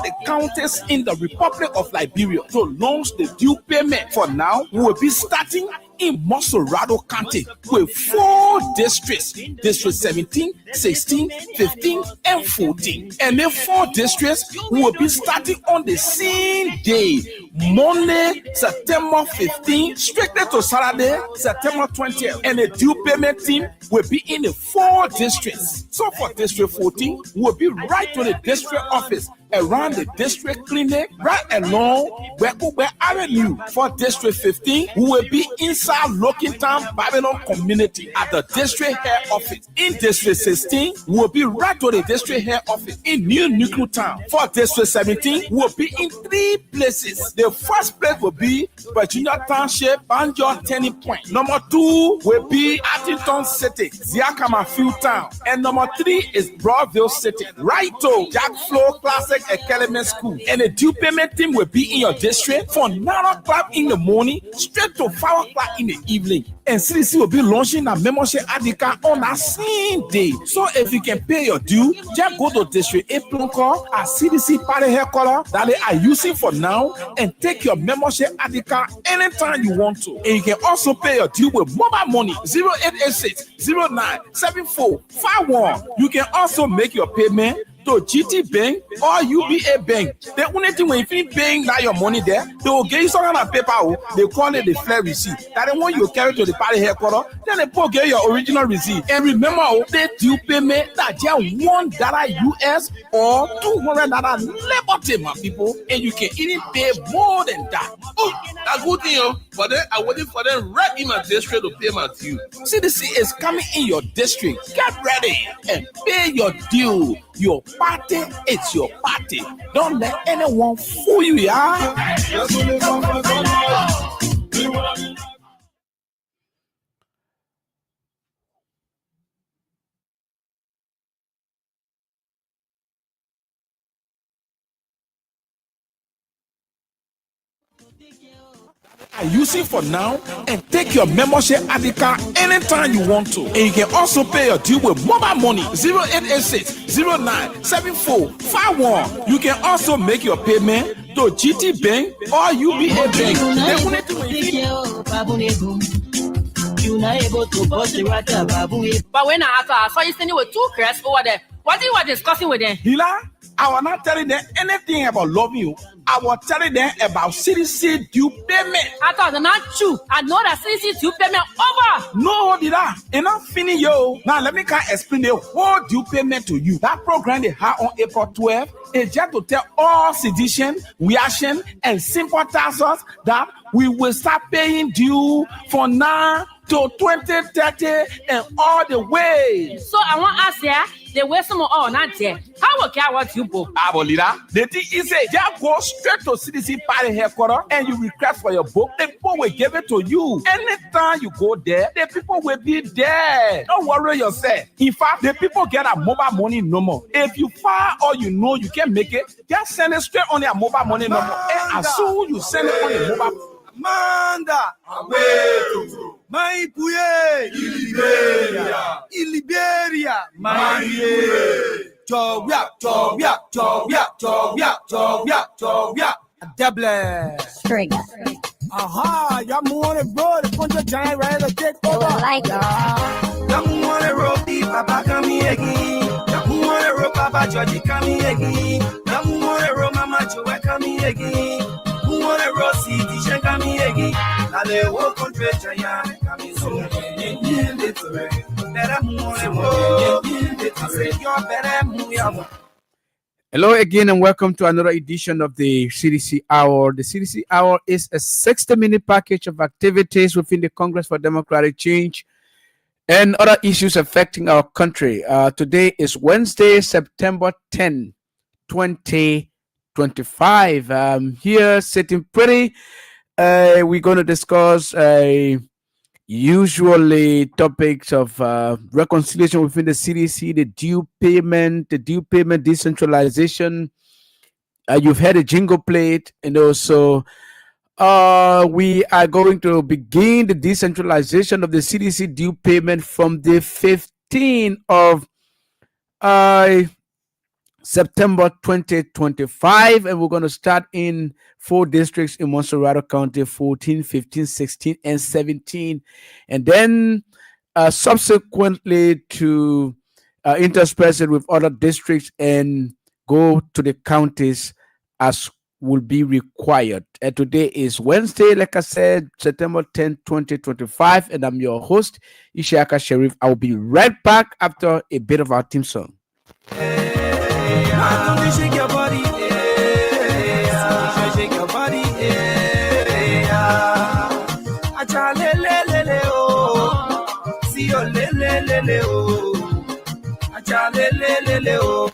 the counties in the Republic of Liberia to launch the due payment. For now, we will be starting in Mosorado County with 4 districts: District 17, 16, 15, and 14. And the 4 districts will be starting on the same day, Monday, September 15, strictly to Saturday, September 20th. And the due payment team will be in the 4 districts. So for District 14, we'll be right to the district office around the district clinic, right along Wekube Avenue. For District 15, we will be inside Lokintown Babylon community at the district head office. In District 16, we will be right to the district head office in New Nuclear Town. For District 17, we will be in 3 places. The first place will be Virginia Township, Banjo Turning Point. Number 2 will be Atherton City, Ziakama Field Town. And number 3 is Broadville City, right to Jack Flow Classic Academy School. And the due payment team will be in your district from 9 o'clock in the morning straight to 5 o'clock in the evening. And CDC will be launching a membership ADK on that same day. So if you can pay your due, just go to District 8 Plonko at CDC Party Headquarters that they are using for now and take your membership ADK anytime you want to. And you can also pay your due with mobile money 0886 097451. You can also make your payment to GT Bank or UBA Bank. The only thing when you finish paying that your money there, they will give you some kind of paper. They call it the flare receipt. That the one you carry to the party headquarters, then they put get your original receipt. And remember, they do payment that just $1 US or $200 liberty, my people, and you can even pay more than that. Oh, that's good thing, but then I waiting for them right in my district to pay my due. CDC is coming in your district. Get ready and pay your due. Your party, it's your party. Don't let anyone fool you, yeah? Are using for now and take your membership ADK anytime you want to. And you can also pay your due with mobile money 0886 097451. You can also make your payment to GT Bank or UBA Bank. But when I saw you standing with 2 crabs over there, what you were discussing with them? Hila, I was not telling them anything about loving you. I was telling them about CDC due payment. I thought not true. I know that CDC due payment over. No, did I? Enough finish yo. Now let me explain the whole due payment to you. That program they had on April 12th is just to tell all citizens, reaction, and sympathizers that we will start paying due for now to 2030 and all the way. So I want to ask you, the way some all not there. How will I want you book? Abolida. The thing is, just go straight to CDC Party Headquarters and you request for your book. The people will give it to you. Anytime you go there, the people will be there. Don't worry yourself. In fact, the people get a mobile money number. If you file or you know you can make it, just send it straight on your mobile money number. And as soon as you send it on your mobile Manda Awetu Maipuye Iliberia Maipuye Jowia Double String. Aha, y'all wanna roll the punch giant right to take over. Like y'all wanna roll the Papa Kami again. Y'all wanna roll Papa Georgie Kami again. Y'all wanna roll Mama Joe Kami again. Who wanna roll CDC Kami again? Now they walk on treasure yard Kami so Hello again and welcome to another edition of the CDC Hour. The CDC Hour is a 60-minute package of activities within the Congress for Democratic Change and other issues affecting our country. Today is Wednesday, September 10, 2025. Here sitting pretty. We're going to discuss usually topics of reconciliation within the CDC, the due payment decentralization. You've heard a jingle played, and also we are going to begin the decentralization of the CDC due payment from the 15th of September 2025, and we're going to start in 4 districts in Monserrado County: 14, 15, 16, and 17, and then subsequently to intersperse it with other districts and go to the counties as will be required. And today is Wednesday, like I said, September 10th, 2025, and I'm your host, Ishaka Sharif. I'll be right back after a bit of our theme song. Why don't you shake your body? Shake your body. Acha le le le le oh. See your le le le le oh. Acha le le le le oh.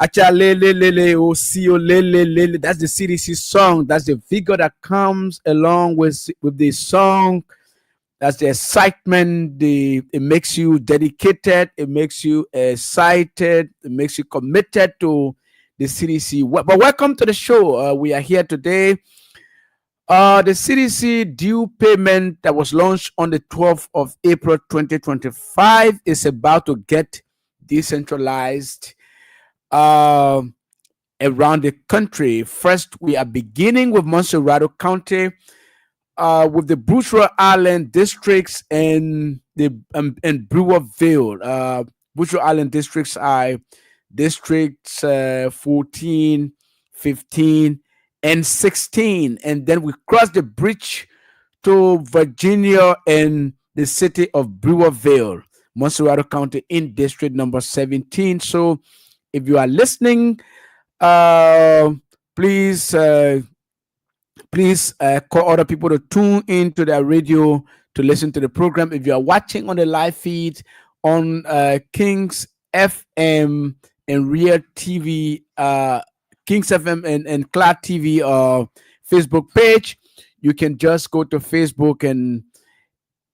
Acha le le le le oh, see oh, le le le le. That's the CDC song. That's the vigor that comes along with the song. That's the excitement. It makes you dedicated. It makes you excited. It makes you committed to the CDC. But welcome to the show. We are here today. The CDC due payment that was launched on the 12th of April 2025 is about to get decentralized around the country. First, we are beginning with Monserrado County. With the Bushra Island districts and Brewerville. Bushra Island districts are districts 14, 15, and 16. And then we cross the bridge to Virginia and the city of Brewerville, Monserrado County in district number 17. So if you are listening, please call other people to tune into their radio to listen to the program. If you are watching on the live feed on Kings FM and Real TV, Kings FM and Cloud TV Facebook page, you can just go to Facebook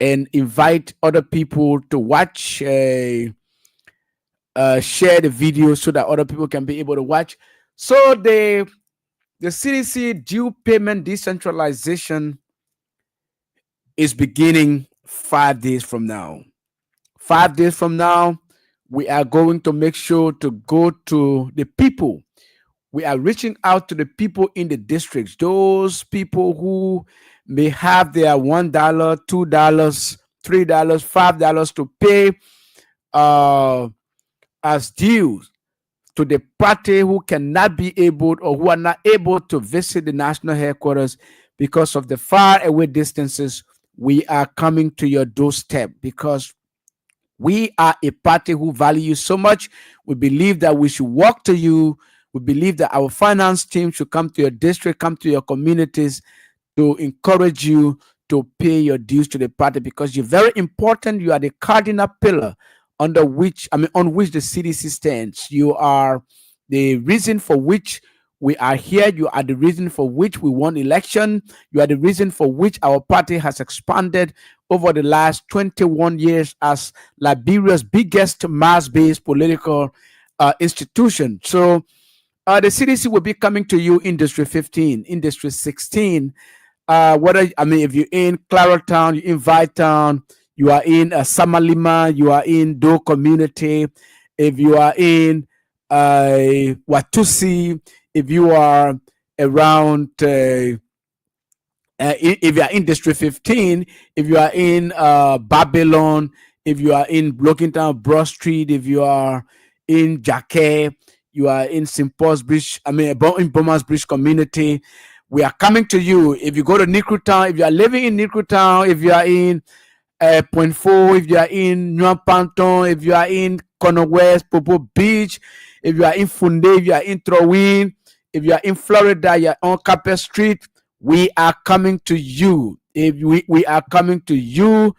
and invite other people to watch, share the video so that other people can be able to watch. So the CDC due payment decentralization is beginning 5 days from now. 5 days from now, we are going to make sure to go to the people. We are reaching out to the people in the districts, those people who may have their $1, $2, $3, $5 to pay as dues to the party who cannot be able or who are not able to visit the national headquarters because of the far away distances. We are coming to your doorstep because we are a party who value you so much. We believe that we should walk to you. We believe that our finance team should come to your district, come to your communities to encourage you to pay your dues to the party because you're very important. You are the cardinal pillar on which the CDC stands. You are the reason for which we are here. You are the reason for which we won election. You are the reason for which our party has expanded over the last 21 years as Liberia's biggest mass-based political institution. So the CDC will be coming to you in District 15, in District 16. If you're in Claratown, you're in Vittown, you are in Samalima, you are in Do community, if you are in Watusi, if you are around, if you are in District 15, if you are in Babylon, if you are in Blockingtown, Broad Street, if you are in Jacquet, you are in St. Paul's Bridge, in Bomas Bridge community, we are coming to you. If you go to Nicrutown, if you are living in Nicrutown, if you are in Point 4, if you are in New Panton, if you are in Corner West, Popo Beach, if you are in Funde, if you are in Trowin, if you are in Florida, you are on Capper Street, we are coming to you. If we are coming to you,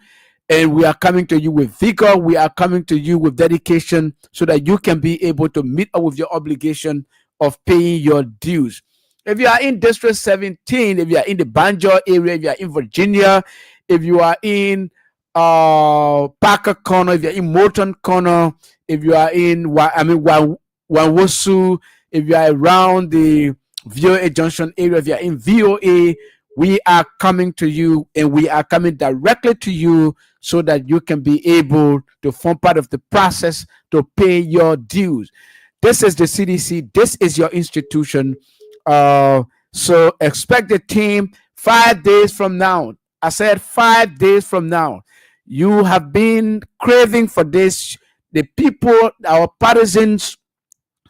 and we are coming to you with vigor, we are coming to you with dedication so that you can be able to meet up with your obligation of paying your dues. If you are in District 17, if you are in the Banjo area, if you are in Virginia, if you are in Parker Corner, if you are in Morton Corner, if you are in Wanwosu, if you are around the VOA Junction area, if you are in VOA, we are coming to you and we are coming directly to you so that you can be able to form part of the process to pay your dues. This is the CDC. This is your institution. So expect the team 5 days from now. I said 5 days from now. You have been craving for this. The people, our partisans,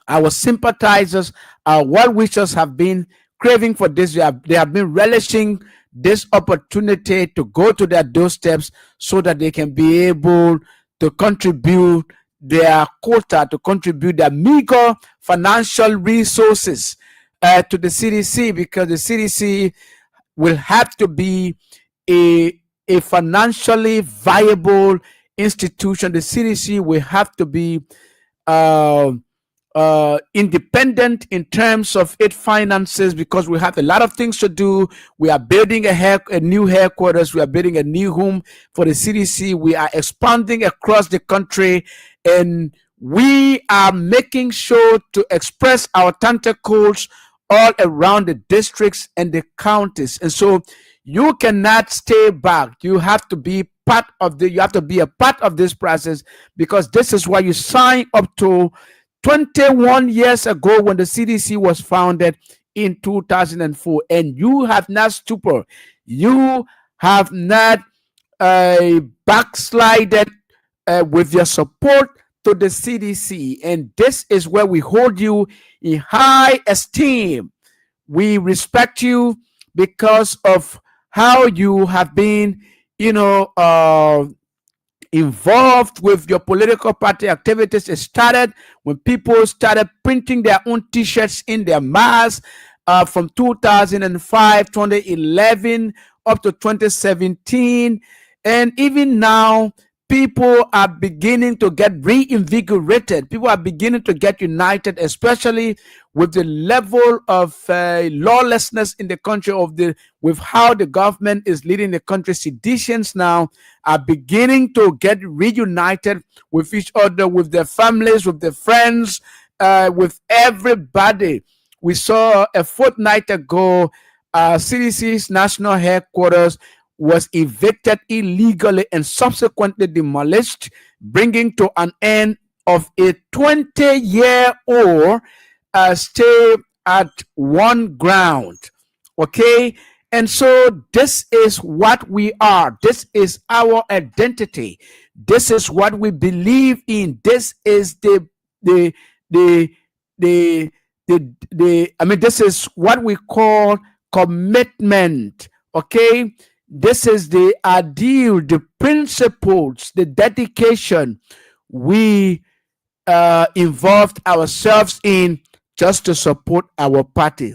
our sympathizers, our well wishers have been craving for this. They have been relishing this opportunity to go to their doorsteps so that they can be able to contribute their quota, to contribute their meager financial resources to the CDC, because the CDC will have to be a financially viable institution. The CDC will have to be independent in terms of its finances, because we have a lot of things to do. We are building a new headquarters. We are building a new home for the CDC. We are expanding across the country, and we are making sure to express our tentacles all around the districts and the counties. And so you cannot stay back. You have to be part of you have to be a part of this process, because this is why you sign up to 21 years ago when the CDC was founded in 2004, and you have not stupor. You have not backslided with your support to the CDC, and this is where we hold you in high esteem. We respect you because of how you have been, involved with your political party activities. It started when people started printing their own t-shirts in their mass from 2005, 2011 up to 2017. And even now, people are beginning to get reinvigorated. People are beginning to get united, especially with the level of lawlessness in the country, with how the government is leading the country. Seditionists now are beginning to get reunited with each other, with their families, with their friends, with everybody. We saw a fortnight ago, CDC's national headquarters was evicted illegally and subsequently demolished, bringing to an end of a 20-year-old stay at one ground. Okay, and so this is what we are. This is our identity. This is what we believe in. This is this is what we call commitment. Okay, this is the ideal, the principles, the dedication we involved ourselves in just to support our party.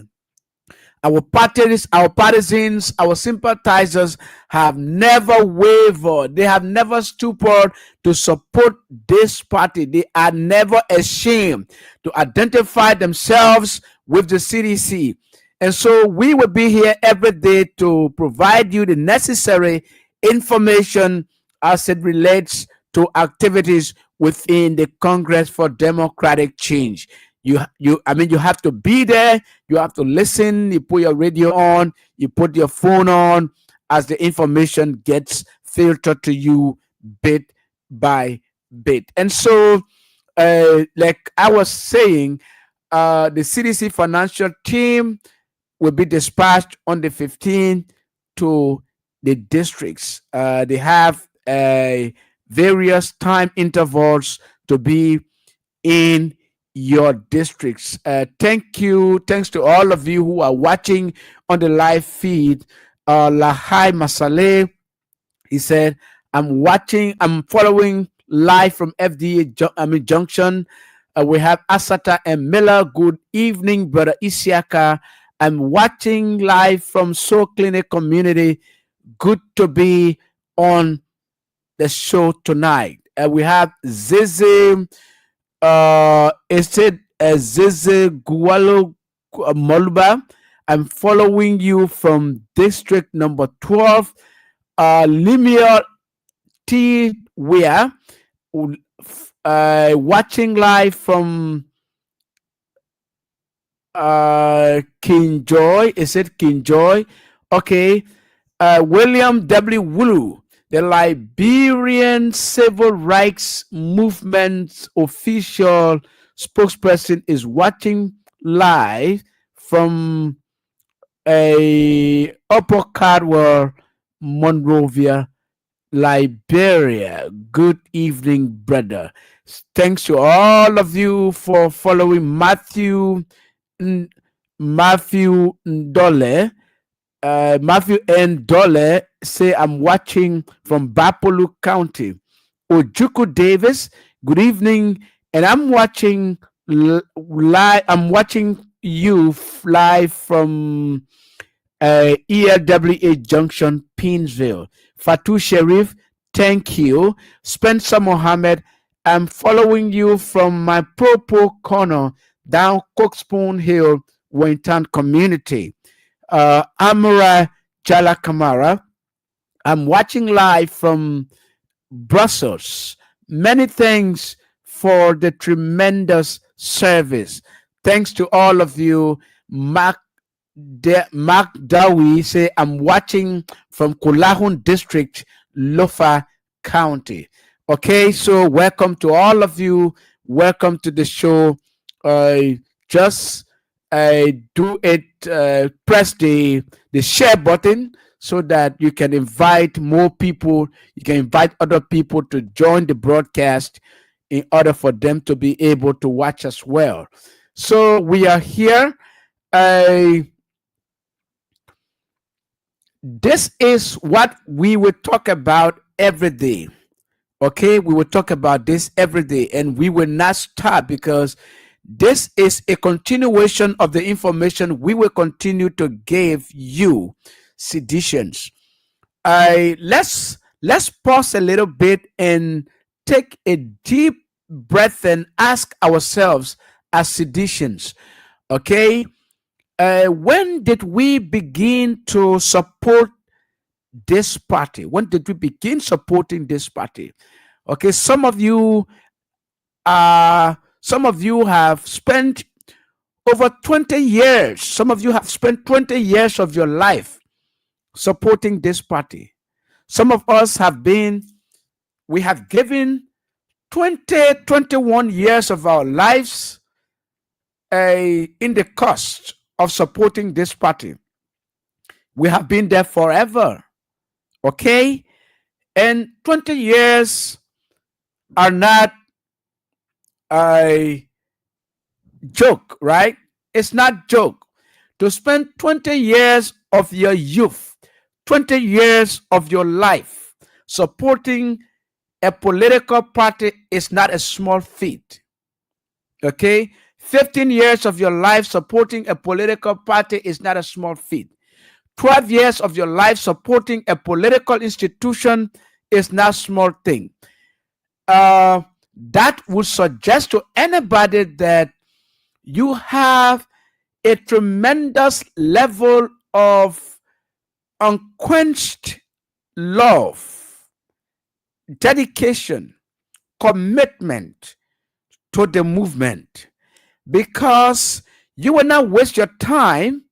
Our parties, our partisans, our sympathizers have never wavered. They have never stupid to support this party. They are never ashamed to identify themselves with the CDC. And so we will be here every day to provide you the necessary information as it relates to activities within the Congress for Democratic Change. You have to be there. You have to listen. You put your radio on. You put your phone on as the information gets filtered to you bit by bit. And so, like I was saying, the CDC financial team will be dispatched on the 15th to the districts. They have various time intervals to be in your districts. Thanks to all of you who are watching on the live feed. Lahai Masale, he said, I'm following live from FDA Junction. We have Asata and Miller. Good evening, Brother Isiaka. I'm watching live from Soul Clinic Community. Good to be on the show tonight. We have Zizi, Zizi Gualo Molba. I'm following you from district number 12. Limia T. Weir, watching live from King Joy. Is it King Joy? Okay. William W. Wulu, the Liberian Civil Rights Movement official spokesperson, is watching live from a Upper Cardwell, Monrovia, Liberia. Good evening, brother. Thanks to all of you for following Matthew Ndole. Matthew N. Dole say, I'm watching from Bapolu County. Ojuku Davis, good evening, and I'm watching live. I'm watching you live from ELWA Junction, Pinsville. Fatu Sharif, thank you. Spencer Mohammed, I'm following you from my Propo corner down Cookspoon Hill, Winton community. Amara Jala Kamara, I'm watching live from Brussels. Many thanks for the tremendous service. Thanks to all of you. Mark Dawi say, I'm watching from Kulahun District, Lofa County. Okay, so welcome to all of you. Welcome to the show. Just do it, press the share button so that you can invite more people. You can invite other people to join the broadcast in order for them to be able to watch as well. So we are here. This is what we will talk about every day. Okay, we will talk about this every day, and we will not stop because this is a continuation of the information we will continue to give you, citizens. Let's pause a little bit and take a deep breath and ask ourselves as citizens, okay, when did we begin to support this party? When did we begin supporting this party? Okay, some of you have spent over 20 years. Some of you have spent 20 years of your life supporting this party. Some of us we have given 21 years of our lives in the cost of supporting this party. We have been there forever. Okay? And 20 years are not a joke, right? It's not joke. To spend 20 years of your youth, 20 years of your life supporting a political party is not a small feat. Okay? 15 years of your life supporting a political party is not a small feat. 12 years of your life supporting a political institution is not a small thing. That would suggest to anybody that you have a tremendous level of unquenched love, dedication, commitment to the movement, because you will not waste your time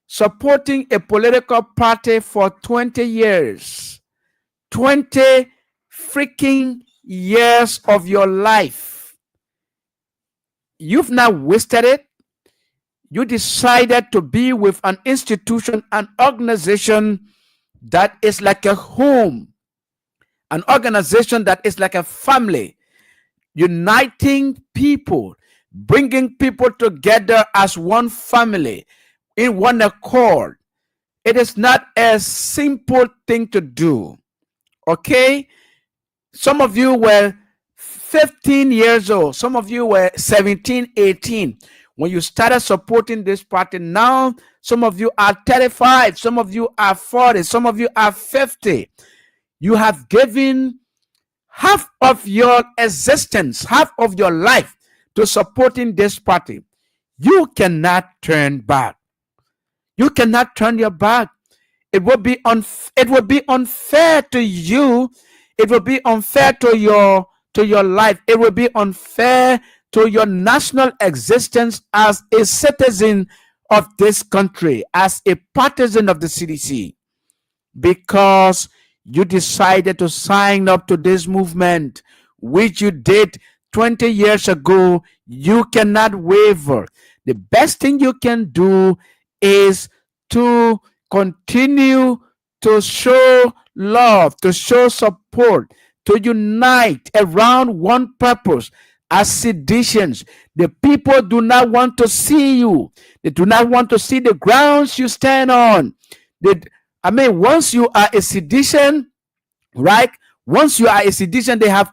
supporting a political party for 20 years. 20 freaking years of your life. You've not wasted it. You decided to be with an institution, an organization that is like a home, an organization that is like a family, uniting people, bringing people together as one family in one accord. It is not a simple thing to do. Okay? Some of you were 15 years old. Some of you were 17, 18. When you started supporting this party, now some of you are 35. Some of you are 40. Some of you are 50. You have given half of your existence, half of your life to supporting this party. You cannot turn back. You cannot turn your back. It would be unfair to you. It will be unfair to your life. It will be unfair to your national existence as a citizen of this country, as a partisan of the CDC, because you decided to sign up to this movement, which you did 20 years ago, you cannot waver. The best thing you can do is to continue to show love, to show support, to unite around one purpose. As seditians, the people do not want to see you. They do not want to see the grounds you stand on. Once you are a sedition, right? Once you are a sedition, they have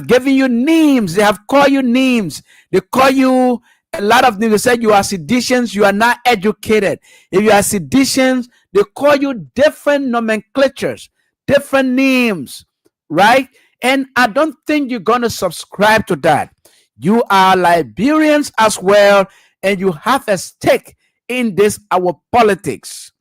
given you names. They have called you names. They call you a lot of names. They said you are seditions. You are not educated. If you are seditions, they call you different nomenclatures, different names, right? And I don't think you're going to subscribe to that. You are Liberians as well, and you have a stake in this, our politics.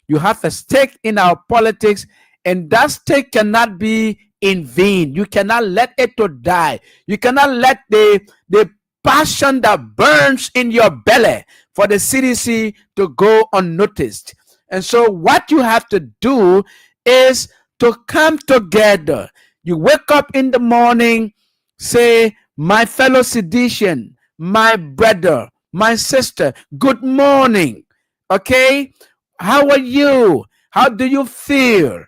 You have a stake in our politics, and that stake cannot be in vain. You cannot let it to die. You cannot let the passion that burns in your belly for the CDC to go unnoticed. And so what you have to do is to come together. You wake up in the morning, say, my fellow sedition, my brother, my sister, good morning. Okay? How are you? How do you feel?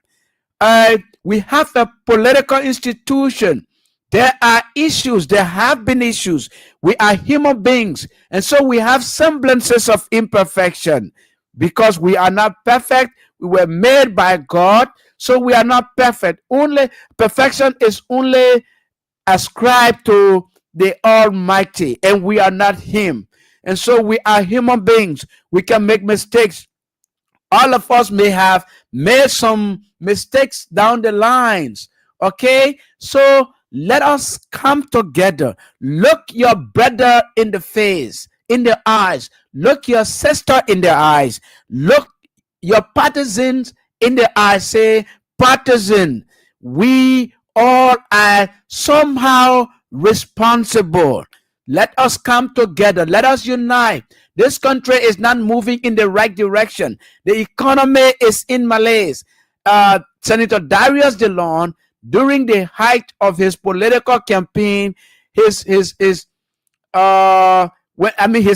We have a political institution. There are issues. There have been issues. We are human beings. And so we have semblances of imperfection. Because we are not perfect, we were made by God. So we are not perfect. Only perfection is only ascribed to the Almighty, and we are not Him. And so we are human beings. We can make mistakes. All of us may have made some mistakes down the lines. Okay, so let us come together. Look your brother in the face, in the eyes. Look your sister in the eyes. Look your partisans in the eyes. Say, partisan, we all are somehow responsible. Let us come together. Let us unite. This country is not moving in the right direction. The economy is in malaise. Senator Darius DeLon, during the height of his political campaign, his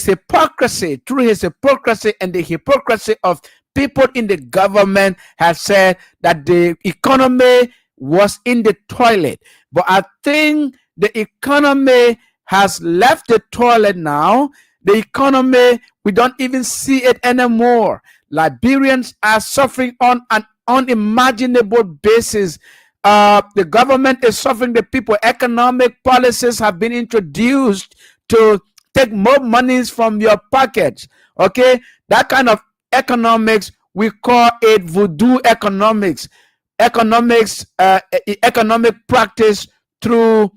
hypocrisy, through his hypocrisy and the hypocrisy of people in the government, has said that the economy was in the toilet. But I think the economy has left the toilet now. The economy, we don't even see it anymore. Liberians are suffering on an unimaginable basis. The government is suffering the people. Economic policies have been introduced to take more monies from your pockets. Okay, that kind of economics, we call it voodoo economics. Economic practice through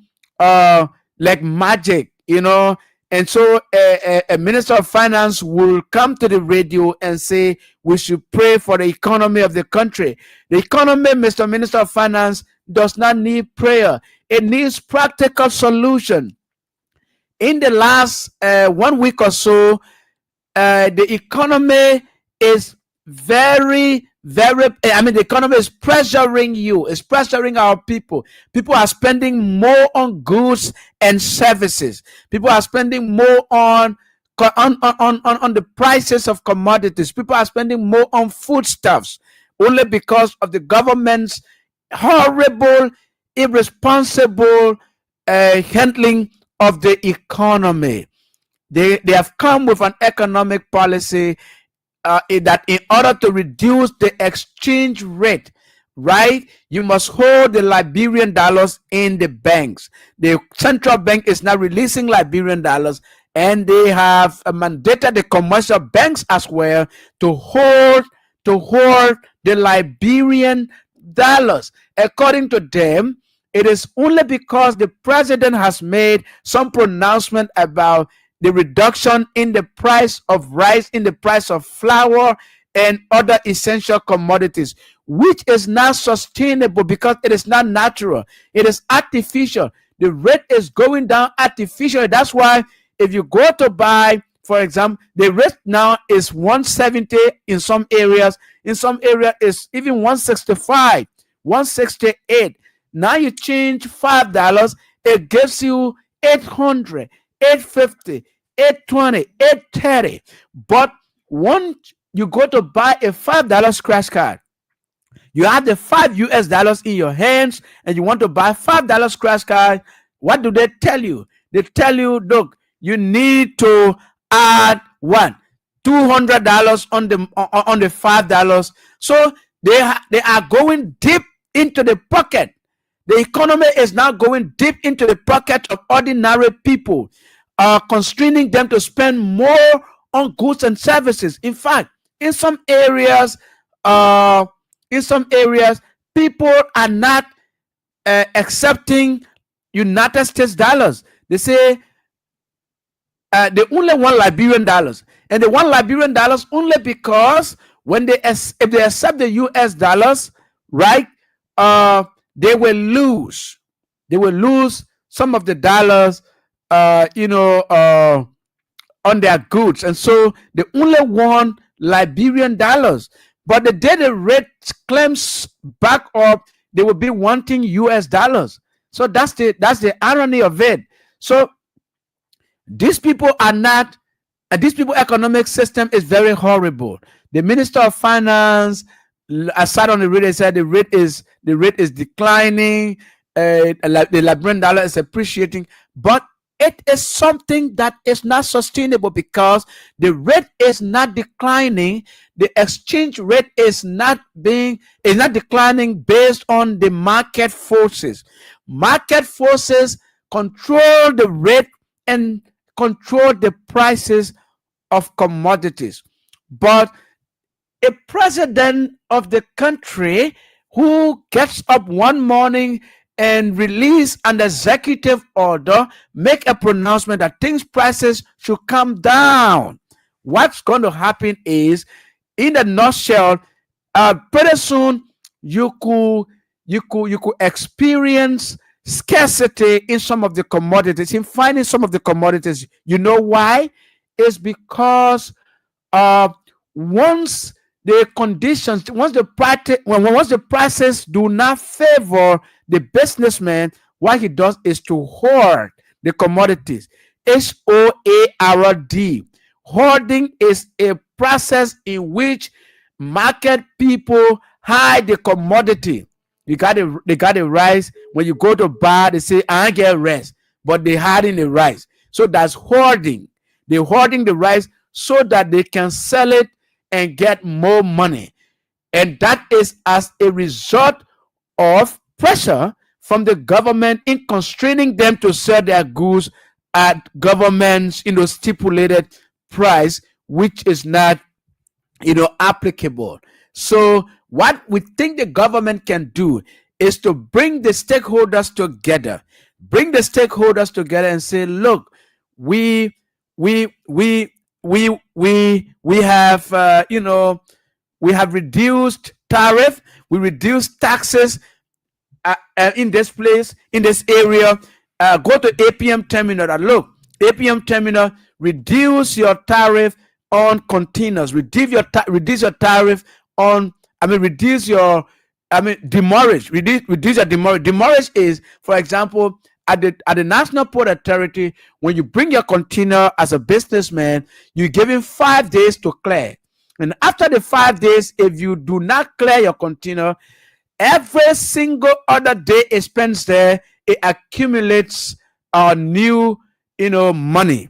like magic, you know. And so a minister of finance will come to the radio and say we should pray for the economy of the country. The economy, Mr. Minister of Finance, does not need prayer. It needs practical solution. In the last 1 week or so, the economy is the economy is pressuring you. It's pressuring our people. People are spending more on goods and services. People are spending more on the prices of commodities. People are spending more on foodstuffs only because of the government's horrible, irresponsible handling of the economy. They have come with an economic policy that in order to reduce the exchange rate, right, you must hold the Liberian dollars in the banks. The central bank is now releasing Liberian dollars, and they have mandated the commercial banks as well to hold the Liberian dollars. According to them, it is only because the president has made some pronouncement about the reduction in the price of rice, in the price of flour, and other essential commodities, which is not sustainable because it is not natural. It is artificial. The rate is going down artificially. That's why if you go to buy, for example, the rate now is 170 in some areas. In some areas, it's even 165, 168. Now you change $5, it gives you 800, 850, 820, 830. But once you go to buy a $5 scratch card, you have the $5 in your hands and you want to buy $5 scratch card. What do they tell you? They tell you, look, you need to add what? $200 on the $5. So they are going deep into the pocket. The economy is now going deep into the pocket of ordinary people, constraining them to spend more on goods and services. In fact, in some areas, people are not accepting United States dollars. They say they only want Liberian dollars, and they want Liberian dollars only because when if they accept the US dollars, right, they will lose some of the dollars, on their goods, and so they only want Liberian dollars. But the day the rate climbs back up, they will be wanting US dollars. So that's the irony of it. So these people are not. These people economic system is very horrible. The Minister of Finance, I sat on the radio, said the rate is declining. The Liberian dollar is appreciating, but it is something that is not sustainable because the rate is not declining. The exchange rate is not declining based on the market forces. Market forces control the rate and control the prices of commodities. But a president of the country who gets up one morning and release an executive order, make a pronouncement that things prices should come down, what's going to happen is, in the nutshell, pretty soon you could experience scarcity in some of the commodities. In finding some of the commodities, you know why? It's because once the prices do not favor the businessman, what he does is to hoard the commodities. HOARD. Hoarding is a process in which market people hide the commodity. They got the rice. When you go to buy, they say, I get rice, but they hiding the rice. So that's hoarding. They're hoarding the rice so that they can sell it and get more money. And that is as a result of pressure from the government in constraining them to sell their goods at government's stipulated price, which is not applicable. So what we think the government can do is to bring the stakeholders together and say, look, we have we have reduced tariff, we reduced taxes in this place, in this area. Go to APM terminal and look, APM terminal, reduce your tariff on containers, reduce your tariff on, reduce your demurrage, reduce your demurrage. Demurrage is, for example, at the National Port Authority, when you bring your container as a businessman, you're given 5 days to clear. And after the 5 days, if you do not clear your container, every single other day it spends there, it accumulates new money.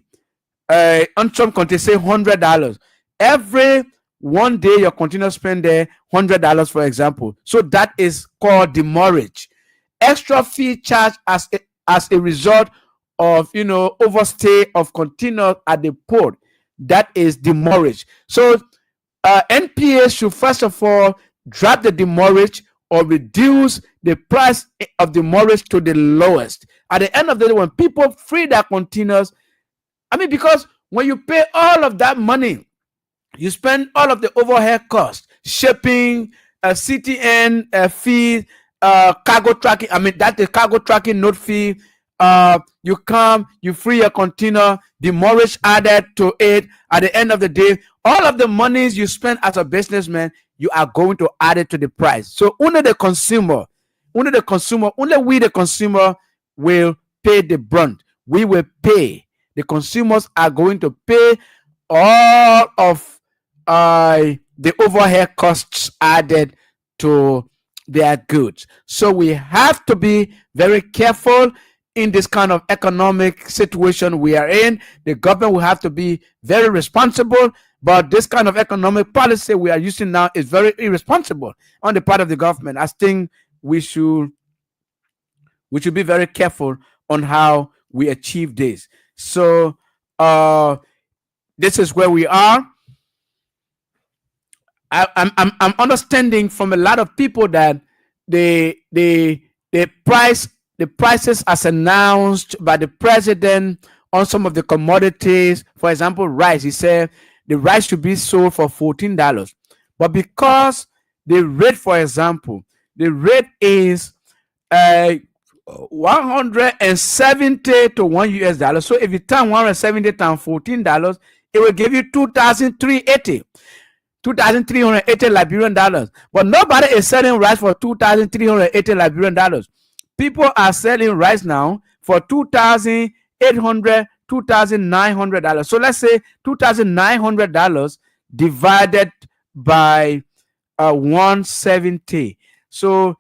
On some containers, say $100. Every 1 day your container spend there $100, for example. So that is called demurrage. Extra fee charged as a result of overstay of container at the port. That is demurrage. So NPA should first of all drop the demurrage or reduce the price of demurrage to the lowest. At the end of the day, when people free their containers, because when you pay all of that money, you spend all of the overhead costs, shipping, CTN fee, cargo tracking. That's the cargo tracking note fee. You come, you free your container, demurrage added to it. At the end of the day, all of the monies you spend as a businessman, you are going to add it to the price. So only we the consumer will pay the brunt. We will pay. The consumers are going to pay all of the overhead costs added to their goods. So we have to be very careful in this kind of economic situation we are in. The government will have to be very responsible, but this kind of economic policy we are using now is very irresponsible on the part of the government. I think we should be very careful on how we achieve this. So this is where we are. I'm understanding from a lot of people that the prices as announced by the president on some of the commodities, for example, rice, he said the rice should be sold for $14. But because the rate, for example, the rate is 170 to $1. So if you turn 170 times $14, it will give you 2,380 Liberian dollars. But nobody is selling rice for 2,380 Liberian dollars. People are selling rice now for $2,800, $2,900. So let's say $2,900 divided by 170. So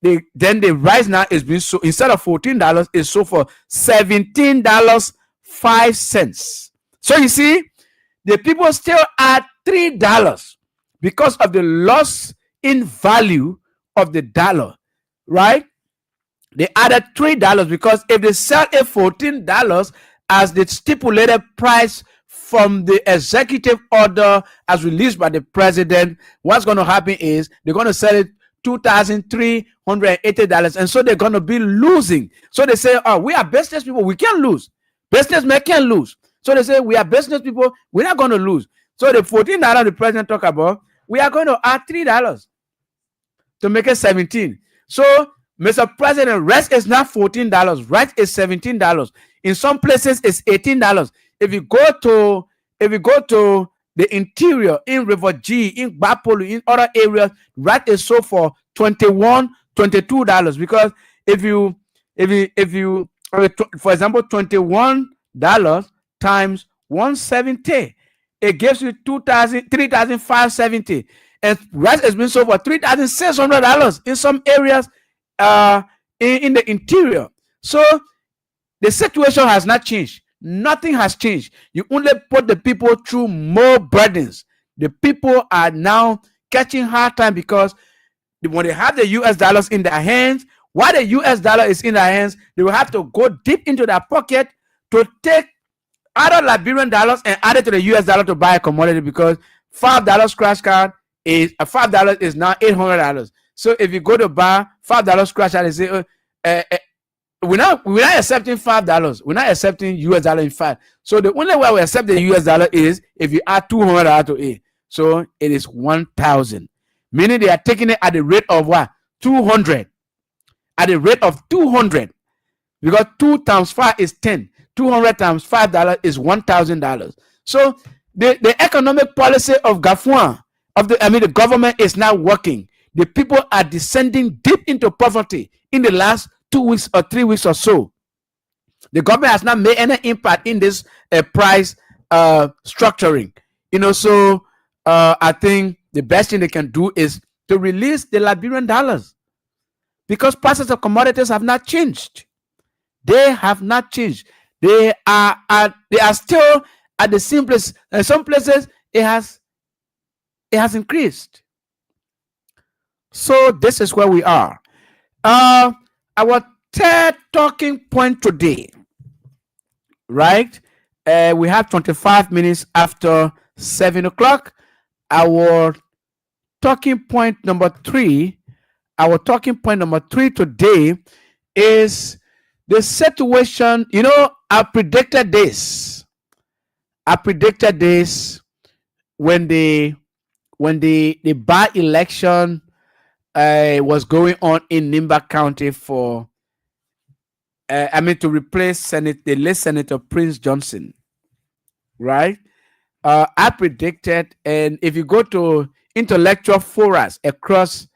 then the rice now is being sold, instead of $14, is sold for $17.05. So you see, the people still add $3 because of the loss in value of the dollar, right? They added $3 because if they sell it $14 as the stipulated price from the executive order as released by the president, what's going to happen is they're going to sell it $2,380, and so they're going to be losing. So they say, oh, we are business people, we can't lose. Businessmen can't lose. So they say, we are business people, we're not going to lose. So the $14 the president talked about, we are going to add $3 to make it 17. So, Mr. President, rice is not $14. Rice is $17. In some places, it's $18. If you go to the interior in River G, in Bapolu, in other areas, rice is sold for $21, $22. Because if you for example, $21 times 170, it gives you $3,570, and rice has been sold for $3,600 in some areas in the interior. So the situation has not changed. Nothing has changed. You only put the people through more burdens. The people are now catching hard time because when they have the US dollars in their hands, while the US dollar is in their hands, they will have to go deep into their pocket to take other Liberian dollars and add it to the US dollar to buy a commodity, because $5 scratch card is $5 is now $800. So if you go to buy $5 scratch card and say, we're not accepting $5. We're not accepting US dollar in fact. So the only way we accept the US dollar is if you add $200 to it. So it is 1,000. Meaning they are taking it at the rate of what? 200. At the rate of 200. Because 2 times 5 is 10. 200 times $5 is $1,000. So the economic policy of Gafuan, the government is not working. The people are descending deep into poverty in the last 2 weeks or 3 weeks or so. The government has not made any impact in this price structuring. So I think the best thing they can do is to release the Liberian dollars, because prices of commodities have not changed. They have not changed. They are still at the same place. In some places, it has increased. So this is where we are. Our third talking point today, right? We have 25 minutes after 7 o'clock. Our talking point number three today is the situation. I predicted this when the by-election was going on in Nimba County for to replace the late Senator Prince Johnson, right? I predicted, and if you go to intellectual forums across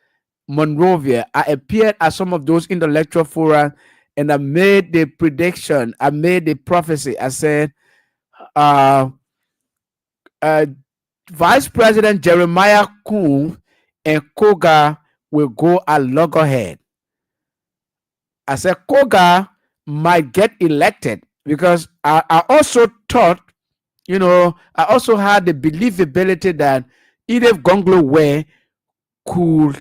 Monrovia, I appeared at some of those intellectual forums, and I made the prediction. I made the prophecy. I said, Vice President Jeremiah Kuhn and Koga will go at loggerhead. I said Koga might get elected because I also thought, I also had the believability that Edith Gonglo Way could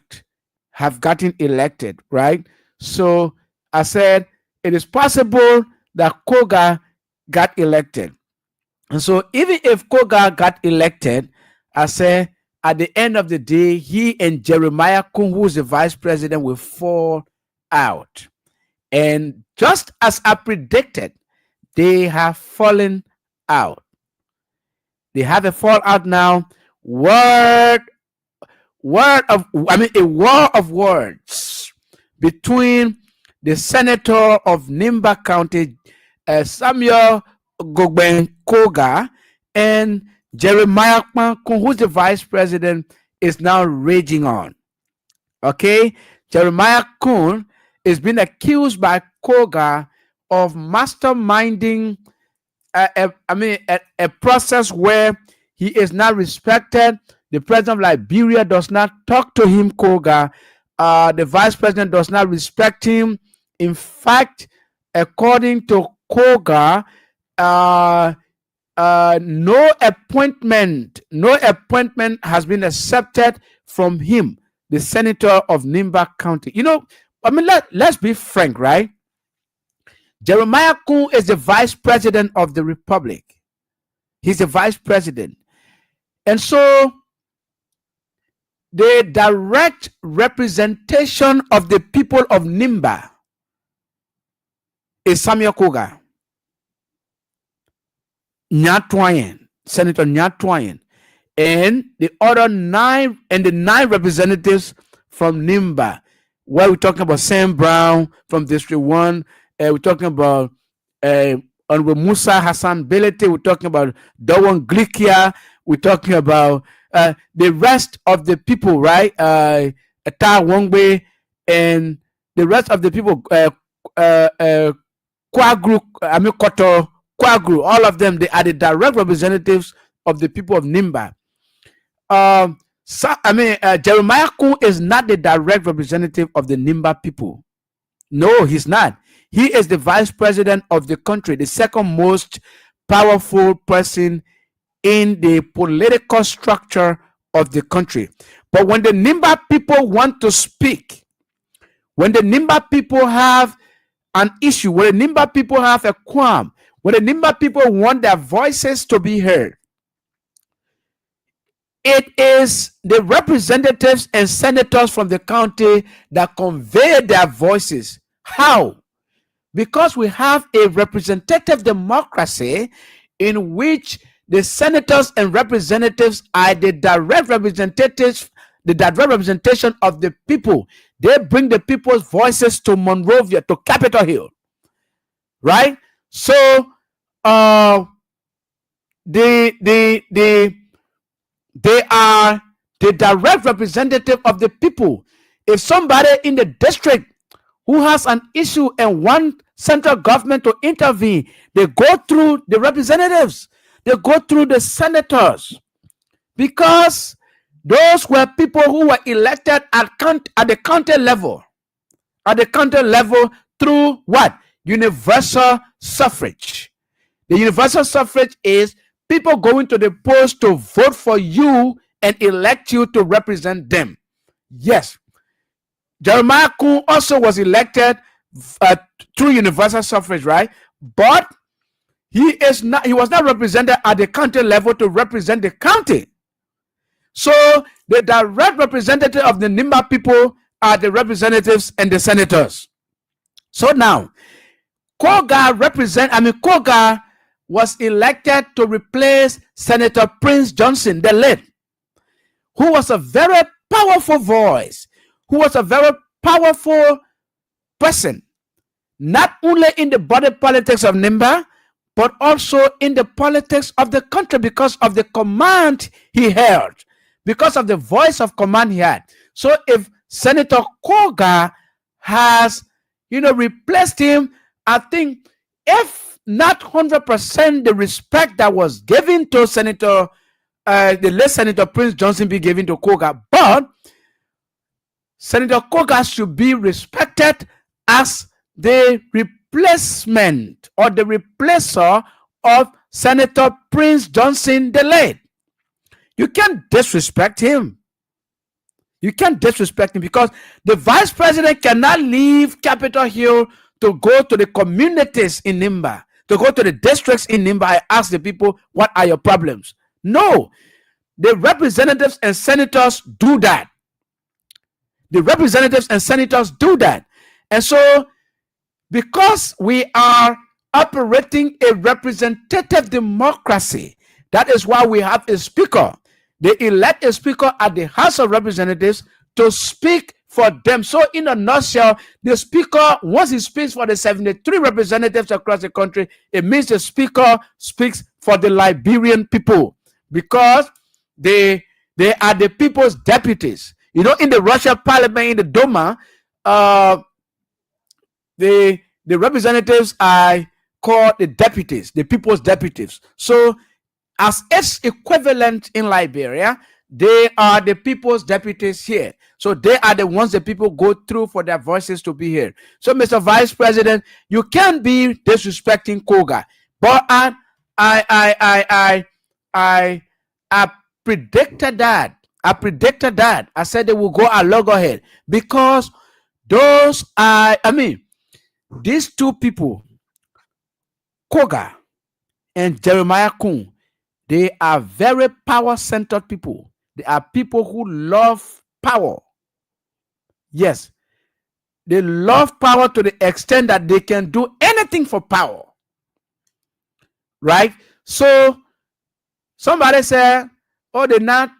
have gotten elected, right? So I said it is possible that Koga got elected. And so even if Koga got elected, I said at the end of the day, he and Jeremiah Kuhn, who's the vice president, will fall out. And just as I predicted, they have fallen out. They have a fallout now. A war of words between the senator of Nimba County, Samuel Gogben Koga, and Jeremiah Kuhn, who's the vice president, is now raging on. Okay, Jeremiah Kuhn is being accused by Koga of masterminding a process where he is not respected. The president of Liberia does not talk to him, Koga. The vice president does not respect him. In fact, according to Koga, no appointment has been accepted from him, the senator of Nimba County. Let's be frank, right? Jeremiah Kuhn is the vice president of the republic. He's the vice president. And so the direct representation of the people of Nimba is Samuel Koga, Nyatwayan, Senator Nyatwayan, and the other nine representatives from Nimba, where we're talking about Sam Brown from District 1, we're talking about Honorable Musa Hassan Belete, we're talking about Dawan Glikia, we're talking about the rest of the people, right? Ata Wongbe and the rest of the people, Kwagru, Koto, Kwagru, all of them, they are the direct representatives of the people of Nimba. Jeremiah Kuhn is not the direct representative of the Nimba people. No, he's not. He is the vice president of the country, the second most powerful person in the political structure of the country. But when the Nimba people want to speak, when the Nimba people have an issue, when the Nimba people have a qualm, when the Nimba people want their voices to be heard, it is the representatives and senators from the county that convey their voices. How? Because we have a representative democracy in which the senators and representatives are the direct representatives, the direct representation of the people. They bring the people's voices to Monrovia, to Capitol Hill, right? So they are the direct representative of the people. If somebody in the district who has an issue and want central government to intervene, they go through the representatives, they go through the senators, because those were people who were elected at the county level, through what? Universal suffrage. The universal suffrage is people going to the polls to vote for you and elect you to represent them. Yes. Jeremiah Kuhn also was elected through universal suffrage, right? But he was not represented at the county level to represent the county. So the direct representative of the Nimba people are the representatives and the senators. So now, Koga was elected to replace Senator Prince Johnson, the late, who was a very powerful voice, who was a very powerful person, not only in the body politics of Nimba, but also in the politics of the country because of the command he held, because of the voice of command he had. So if Senator Koga has replaced him. I think if not 100% the respect that was given to Senator, the late Senator Prince Johnson be given to Koga, but Senator Koga should be respected as the replacement or the replacer of Senator Prince Johnson the late. You can't disrespect him. You can't disrespect him because the vice president cannot leave Capitol Hill to go to the communities in Nimba, to go to the districts in Nimba and ask the people, what are your problems? No, the representatives and senators do that. The representatives and senators do that. And so, because we are operating a representative democracy, that is why we have a speaker. They elect a speaker at the House of Representatives to speak for them. So in a nutshell, the speaker, once he speaks for the 73 representatives across the country, it means the speaker speaks for the Liberian people because they are the people's deputies. In the Russian parliament, in the Duma, the representatives are called the deputies, the people's deputies. So as its equivalent in Liberia, they are the people's deputies here. So they are the ones that people go through for their voices to be here. So, Mr. Vice President, you can't be disrespecting Koga. But I predicted that. I said they will go a loggerhead because these two people, Koga and Jeremiah Kun, they are very power-centered people. They are people who love power. Yes, they love power to the extent that they can do anything for power. Right? So somebody said, oh, they don't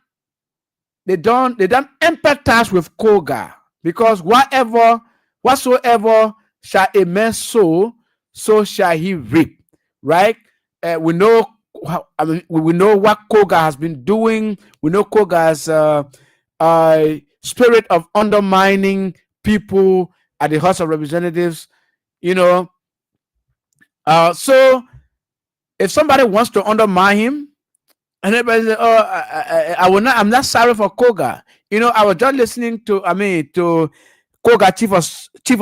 empathize with Koga because whatsoever shall a man sow, so shall he reap. Right? We know what Koga has been doing. We know Koga's spirit of undermining people at the House of Representatives. So if somebody wants to undermine him, and everybody says, "Oh, I will not. I'm not sorry for Koga." I was just listening to Koga chief of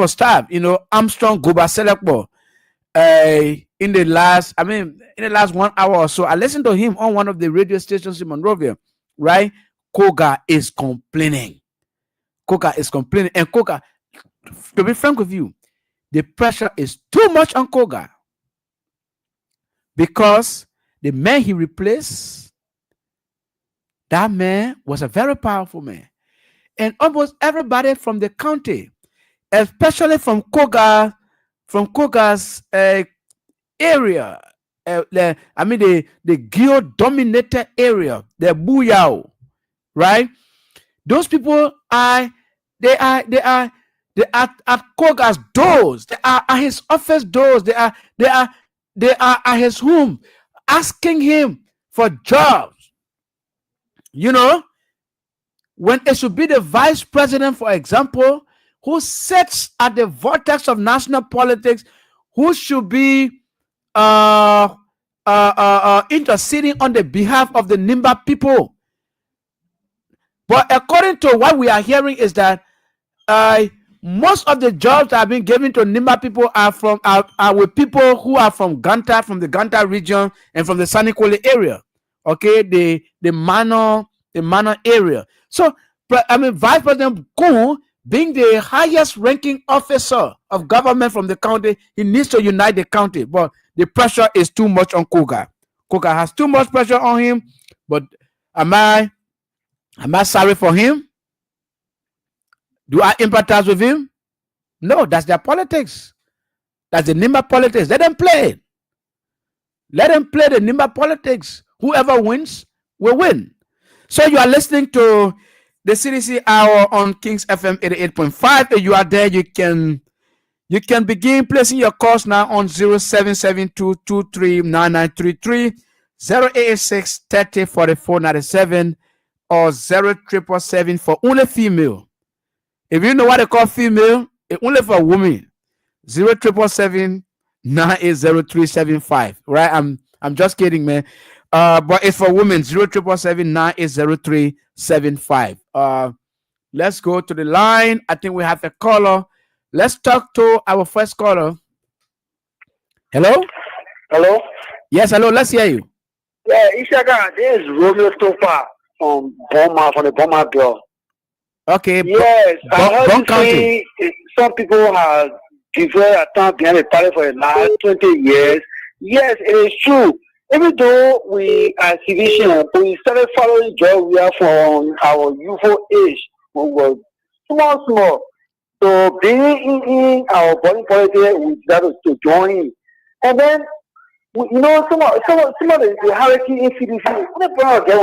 staff. Armstrong Gubaselekbo. In the last 1 hour or so, I listened to him on one of the radio stations in Monrovia, right? Koga is complaining. And Koga, to be frank with you, the pressure is too much on Koga because the man he replaced, that man was a very powerful man. And almost everybody from the county, especially from Koga's area, the Geo-dominated area, the Buyao, right? Those people are at Koga's doors. They are at his office doors. They are at his home, asking him for jobs. When it should be the vice president, for example, who sits at the vortex of national politics, who should be interceding on the behalf of the Nimba people. But according to what we are hearing is that most of the jobs that have been given to Nimba people are with people who are from Ganta, from the Ganta region, and from the Sanikole area. Okay, the Mano area. So Vice President Kun, being the highest ranking officer of government from the county, he needs to unite the county. But the pressure is too much on Koga. Koga has too much pressure on him. But am I sorry for him? Do I empathize with him? No, that's their politics. That's the Nimba politics. Let them play. Let them play the Nimba politics. Whoever wins will win. So you are listening to the CDC Hour on Kings FM 88.5. If you are there, you can begin placing your calls now on 0772239933, 086304497, or 0777 for only female. If you know what they call female, it's only for women. 077-980-375. Right? I'm just kidding, man. But it's for women. 077-980-375. Let's go to the line. I think we have a caller. Let's talk to our first caller. Hello? Hello? Yes, hello. Let's hear you. Yeah, Ishaka, this is Romeo Stopa from Boma, from the Boma girl. Okay. Yes, I heard you County. say some people have devoted a time behind the party for the last 20 years. Yes, it is true. Even though we are civilians, we started following Joe we are from our youthful age. We were small. So being in our body politics, we started to join in. And then, you know, some of the hierarchy in CDC, when the problem get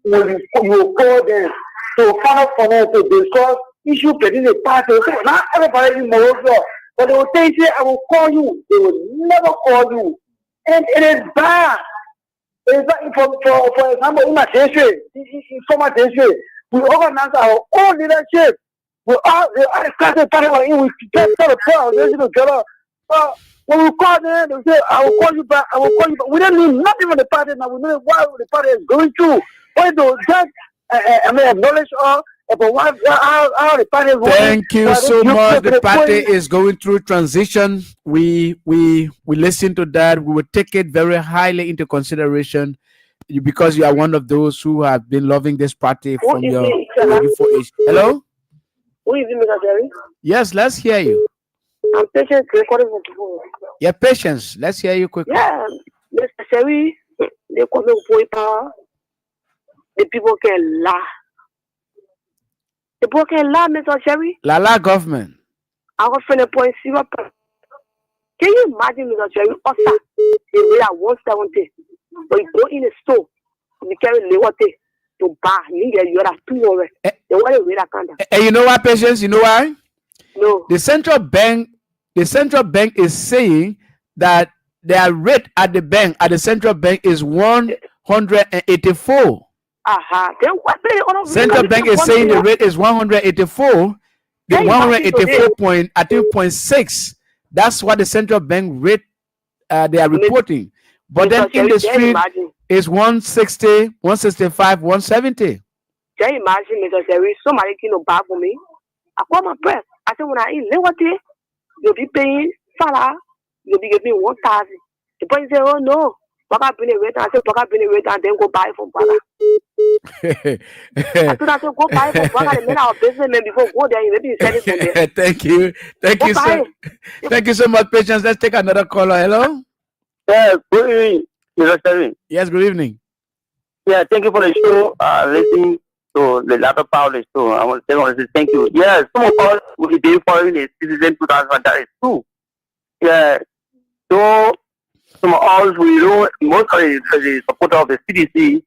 with them, you will call them to find out for them to discuss issues within the party. So not everybody in Morocco, but they will say, I will call you. They will never call you. And it is bad. It is bad. For example, in my district, in former district, we organize our own leadership. We all discuss the party, we get the power together. When we call them, they say, I will call you back. We don't need nothing from the party now. We know what the party is going through. Why do just acknowledge all about how the party is going. Thank you so much. The party is going through transition. We listen to that. We will take it very highly into consideration because you are one of those who have been loving this party from your youthful age. Hello? Who is it, Mr. Jerry? Yes, let's hear you. I'm Patience recording from before. Yeah, Patience. Let's hear you quickly. Yeah, Mr. Jerry, they come with power. The people can lie. The people can lie, Mr. Jerry. La government. I was from the point 0. Can you imagine, Mr. Jerry? Also, they weigh at 170. But you go in a store, you carry water to buy. You get you are 200. They want to weigh that kind of. And you know what, Patience? You know why? No. The central bank is saying that their rate at the central bank is 184. Central bank is saying the rate is 184. The 184.6. That's what the central bank rate they are reporting. But then in the street is 160, 165, 170. Can you imagine, Mr. Jerry? Somebody can buy for me. I call my press. I said, when I eat liberty, you'll be paying Salah, you'll be giving 1,000. The person said, oh no, Paka bring a rate. I said, Paka bring a rate and then go buy from Paka. I said, go buy from Paka. The men are businessmen before go there, maybe you sell it from there. Thank you. Thank you so much, Patience. Let's take another caller. Hello? Yeah, good evening, Mr. Jerry. Yes, good evening. Yeah, thank you for the show. Listening to the latter part of the show. I want to say thank you. Yes, some of us will be being following the citizen 2000. That is true. Yeah. So some of us we know most of the supporters of the CDC,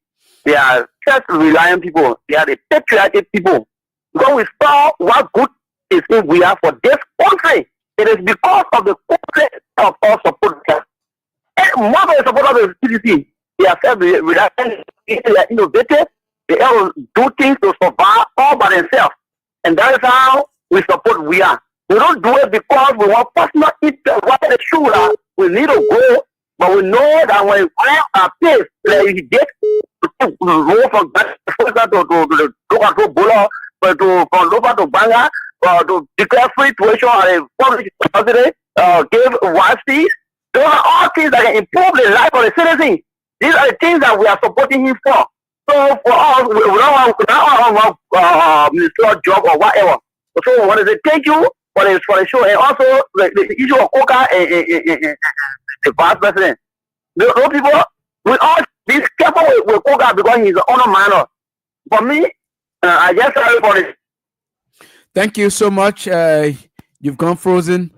they are self-reliant people. They are the patriotic people. Because we saw what good is we are for this country. It is because of the country of our supporters. And most of the supporters of the CDC, they are self-reliant, they are innovative. They all do things to survive all by themselves. And that is how we support we are. We don't do it because we want personal interest. What is sure we need to go, but we know that when we are pace, like we get to go from from Lopa to Banga, to declare free tuition and a public university, give wife fees. Those are all things that can improve the life of the citizen. These are the things that we are supporting him for. So for us, we don't want ministerial job or whatever. So we want to say thank you for the show, and also the issue of Coca and the vice president. Those people, we all be careful with Coca because he's an honor minor. For me, I just sorry for it. Thank you so much. You've gone frozen.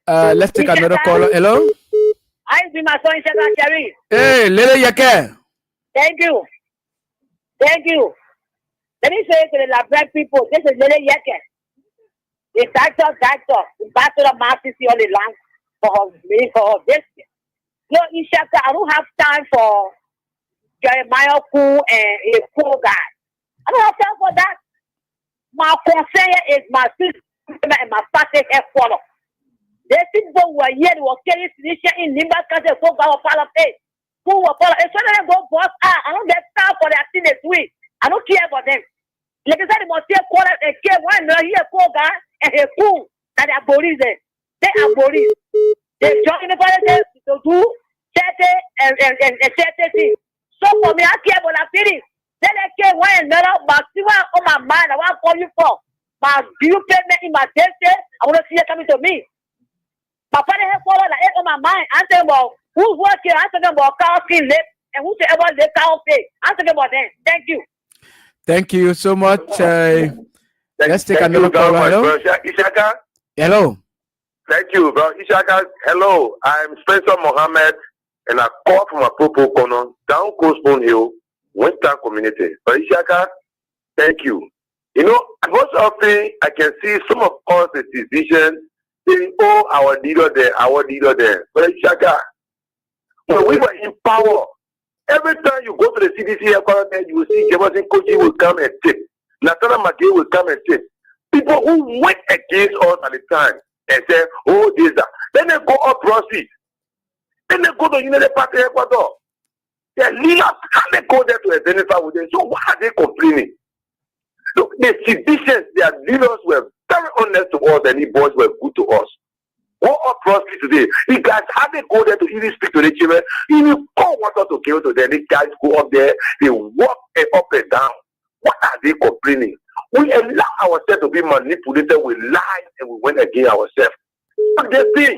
Let's take another caller. Hello? I be my son, Jerry. Hey, Lele Yake. Thank you. Let me say to the Labrador people, this is Lele Yeke. The doctor, the battle of Master on the land for this. No, Ishaka, I don't have time for Jeremiah Koo and a poor guy. I don't have time for that. My conseiller is my sister and my party headquarters. They people who are here who are carrying physician in Limba Country for our parliament. Who were follow? And so they go boss. I don't get time for their thing this week. I don't care about them. Like I said, they must say call and care one here for guy and a fool that they are bodies. They are bodies. They join the politics to do certain and certain things. So for me, I care about that feeling. Then I care one another maximum on my mind. I want to call you for. My due payment in my debt. I want to see you coming to me. My father has followed like on my mind. I'm talking about who's working. I'm talking about cow skin lip and whosoever the cow pay. I'm talking about them. Thank you. Thank you so much. Let's take another call. Hello. Ishaka. Hello. Thank you, bro. Ishaka. Hello. I'm Spencer Mohammed, and I call from a Popo corner down Coastbone Hill, Winter Community. But Ishaka, thank you. You know, most often I can see some of us, the physicians, saying, oh, our leader there. But Ishaka, when we were in power, every time you go to the CDC headquarters, you will see Jefferson Koji will come and tip. Natana McGee will come and tip. People who went against us at the time and said, oh, this, that. Then they go up Broad Street. Then they go to United Party headquarters. Their leaders can't go there to identify with them. So why are they complaining? Look, the physicians, their leaders were very honest to us, and the boys were good to us. Go up Broad Street today. The guys hardly go there to even speak to the children. Even call water to give to them. The guys go up there, they walk up and down. What are they complaining? We allow ourselves to be manipulated with lies, and we went against ourselves. But the thing,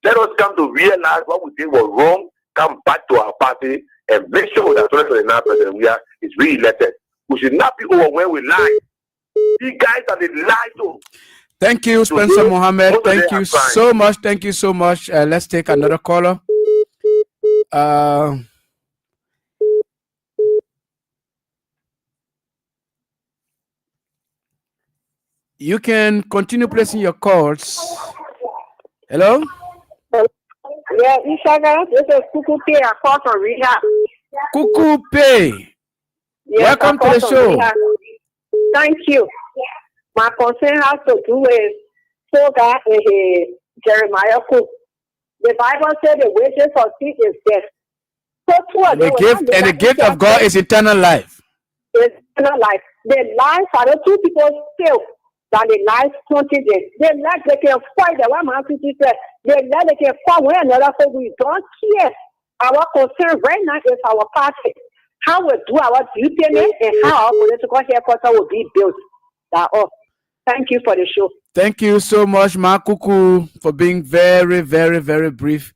let us come to realize what we did was wrong, come back to our party, and make sure that 2029 we are is re-elected. We should not be overwhelmed with lies. These guys are the lies too. Thank you, Spencer Mohammed. Thank you so much. Thank you so much. Let's take another caller. You can continue placing your calls. Hello? Yeah, Ishaga, this is Kukupe. I call from rehab. Kukupe. Yes, welcome to the show. Rehab. Thank you. My concern has to do with Toga and Jeremiah Cook. The Bible said the wages of sin is death. So the gift of God is eternal life. Eternal life. The life are the two people still than the life 20 days. They let they can fight the one man said. They let they can fight one another, so we don't care. Our concern right now is our party. How we do our duty and how our political headquarters will be built. That's all. Thank you for the show. Thank you so much, Makuku, for being very, very, very brief.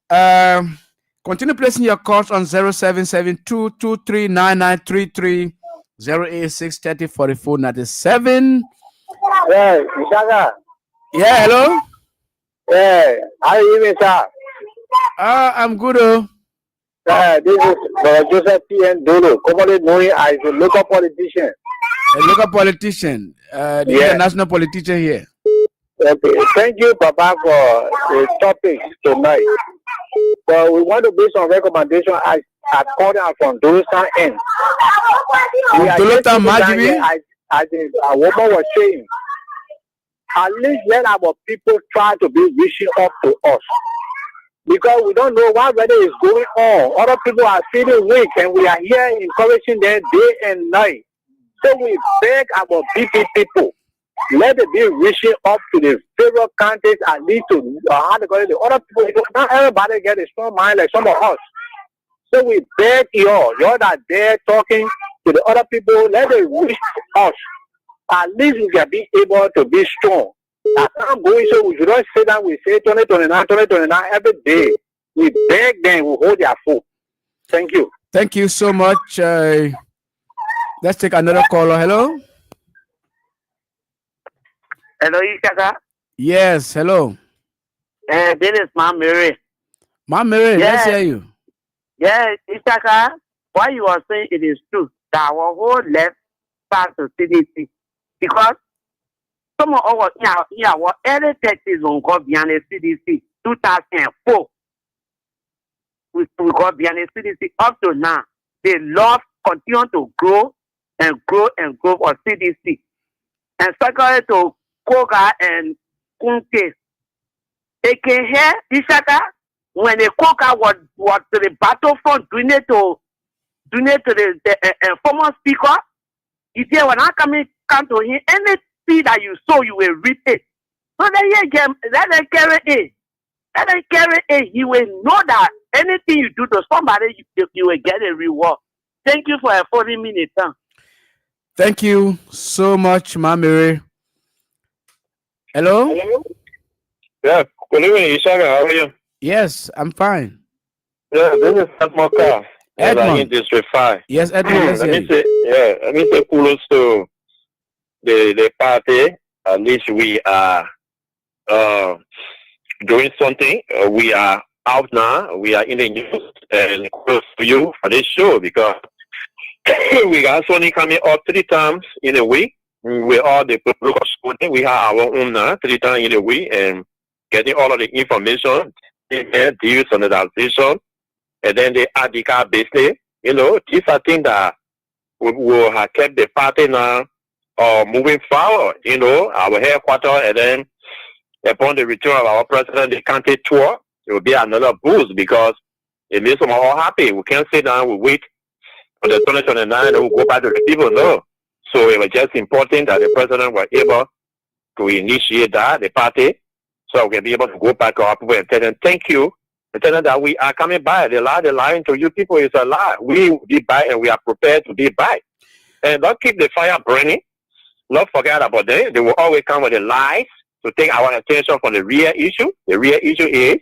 Continue placing your calls on 0772 239933 086304497. Yeah, Ishaga. Yeah, hello? Yeah, how are you doing, sir? I'm good. This is Joseph P.N. Dolo, commonly known as a local politician. A local politician, the international politician here. Okay, thank you, Papa, for the topic tonight. So we want to base on recommendation as according from Dolotan end. Dolotan Majibi? As a woman was saying, at least let our people try to be reaching up to us. Because we don't know what weather is going on. Other people are feeling weak, and we are here encouraging them day and night. So we beg our BP people, let it be reaching up to the favorite countries at least to how to call it, the other people. Because not everybody get a strong mind like some of us. So we beg y'all that are there talking to the other people, let it reach us. At least we can be able to be strong. As I'm going, so we should not sit down, we say 2029 every day. We beg them, we hold their foot. Thank you. Thank you so much. Let's take another caller. Hello? Hello, Ishaka. Yes, hello. This is Mom Mary. Mom Mary, let's hear you. Yeah, Ishaka, what you are saying, it is true that our whole left part of CDC. Because some of our early 30s on got behind the CDC, 2004. We got behind the CDC up to now. They love continue to grow and grow and grow for CDC. And secondly to Koga and Kunke, It can hear Ishaka when they cook out what to the battlefront, donate to the former speaker. He said, when I come to him, anything that you sow, you will reap it. So then let them carry it. Let them carry it. You will know that anything you do to somebody, you will get a reward. Thank you for affording me the time. Thank you so much, Mamiri. Hello? Yeah, good evening, Ishaga. How are you? Yes, I'm fine. Yeah, this is Edmond Car. Edmond. In District 5. Yes, Edmond, let's hear you. Let me say kudos to the party. At least we are doing something. We are out now. We are in the news. And kudos to you for this show because we got Sony coming up 3 times in a week. We all the local school. We have our own now 3 times in a week and getting all of the information, deal standardization, and then the ADK business. You know, these are things that will have kept the party now moving forward. You know, our headquarters, and then upon the return of our president, the country tour, it will be another boost because it makes them all happy. We can't sit down, we wait for the 2029, and we'll go back to the people. No. So it was just important that the president was able to initiate that, the party, so we can be able to go back to our people and tell them, thank you. And tell them that we are coming by. The lie they're lying to you people is a lie. We will be by and we are prepared to be by. And don't keep the fire burning. Don't forget about them. They will always come with the lies to take our attention from the real issue. The real issue is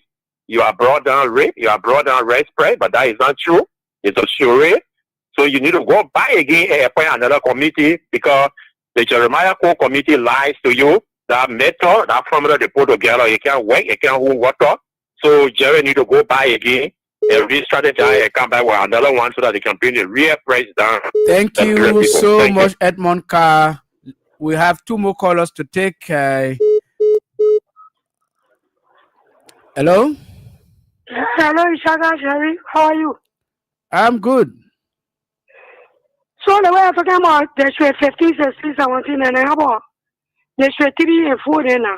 you are brought down rape, you are brought down red spread, but that is not true. It's a charade. So you need to go back again and appoint another committee because the Jeremiah Core committee lies to you. That method, that formula they put together, it can't work, it can't hold water. So Jerry need to go back again and re-strategize and come back with another one so that they can bring the real price down. Thank you so much, Edmond Carr. We have 2 more callers to take. Hello? Hello, Ishaga Sherry. How are you? I'm good. So the way I'm talking about District 15, 16, 17, and how about District 3 and 4 then now?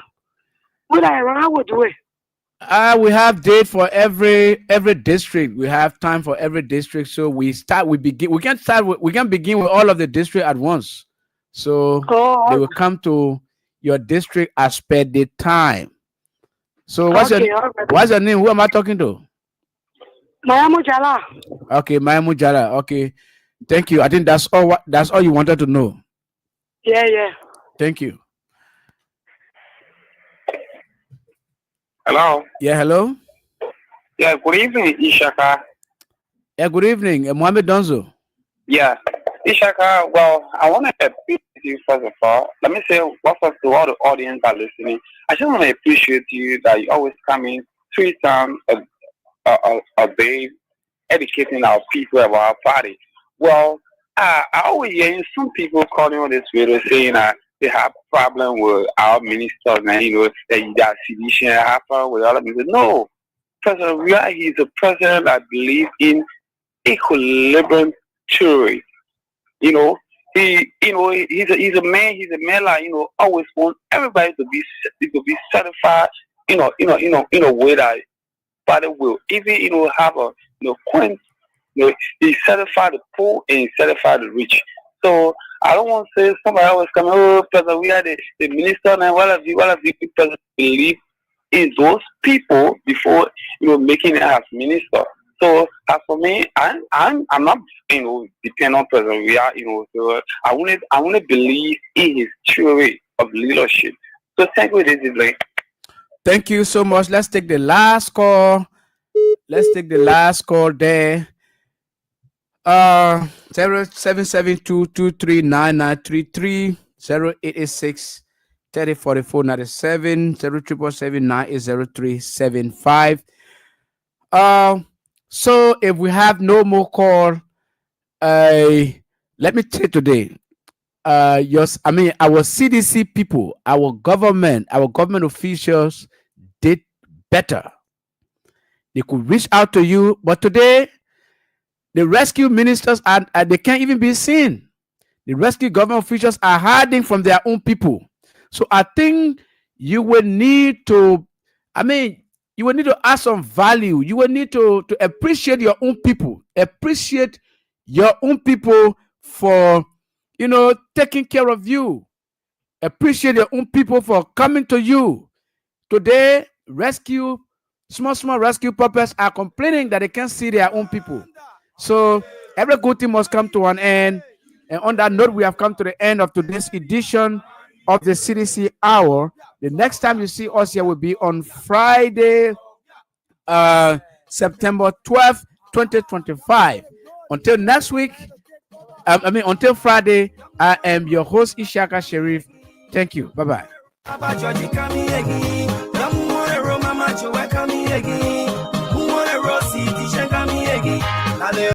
What I would do it. We have date for every district. We have time for every district. So we begin with all of the district at once. So they will come to your district as per the time. So what's your name? Who am I talking to? Mayamu Jala. Okay, Mayamu Jala. Okay. Thank you. I think that's all you wanted to know. Yeah. Thank you. Hello. Yeah, hello. Yeah, good evening, Ishaka. Yeah, good evening, Mohammed Donzo. Yeah, Ishaka. Well, I want to appreciate you first of all. Let me say what's up to all the audience that are listening. I just want to appreciate you that you always come in 3 times a day, educating our people about our party. Well, I always hear some people calling on this video saying that they have problem with our ministers and that sedition happen with other people. No, President Ria, he's a president that believes in equilibrium theory. He's a man that always wants everybody to be satisfied. In a way that body will even have a point. He satisfy the poor and he satisfy the rich. So I don't want to say somebody always come, President, we are the minister and what have you people believe in those people before making it as minister. So as for me, I'm not depend on President. We are so I want to believe in his theory of leadership. So thank you, this is like. Thank you so much. Let's take the last call. There. 0772239933 0886 3044 97 0777 So if we have no more call, let me tell you today. Our CDC people, our government officials did better. They could reach out to you, but today the rescue ministers they can't even be seen. The rescue government officials are hiding from their own people. So I think you will need to I mean, you will need to add some value. You will need to appreciate your own people. Appreciate your own people for, taking care of you. Appreciate your own people for coming to you. Today, small rescue puppets are complaining that they can't see their own people. So every good thing must come to an end. And on that note, we have come to the end of today's edition of the CDC Hour. The next time you see us here will be on Friday, September 12th, 2025. Until next week, until Friday, I am your host, Ishaka Sharif. Thank you. Bye-bye.